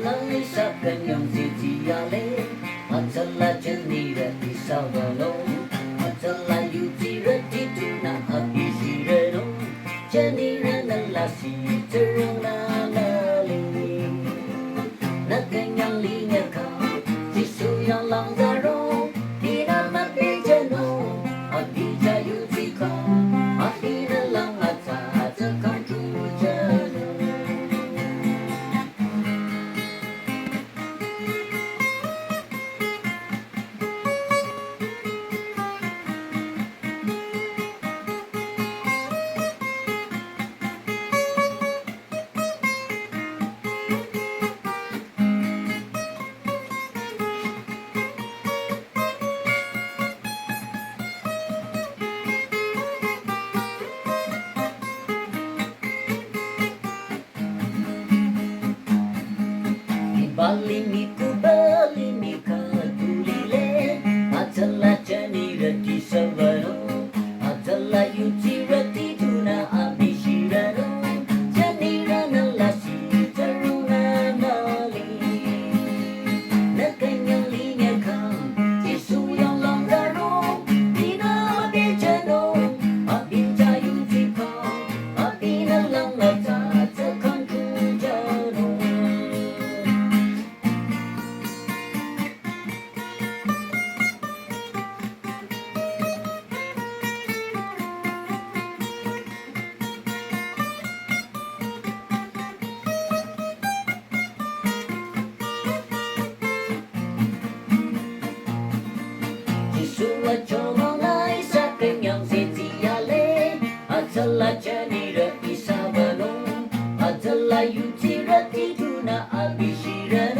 lai sa kanyang sitiyale Atala janira isawalo Atala yutira tituna abisireno Janira nalasi terang lali Na kanyang linya ka Sisu yang lang daro Di na mapijano Abija yutika Ahina lang ata kang trujano Balimiku balimika tulile Atala janira di savano Atala yutira tituna abishirano Janira nalasi taruna nali Na kanyang linya kam Jesu yang lang daro Dina abijano Abinja yutika Abina lang atata kang trujano Sua chomong ai sa kanyang sitiyale Atala janira isabano Atala yutira tituna abishira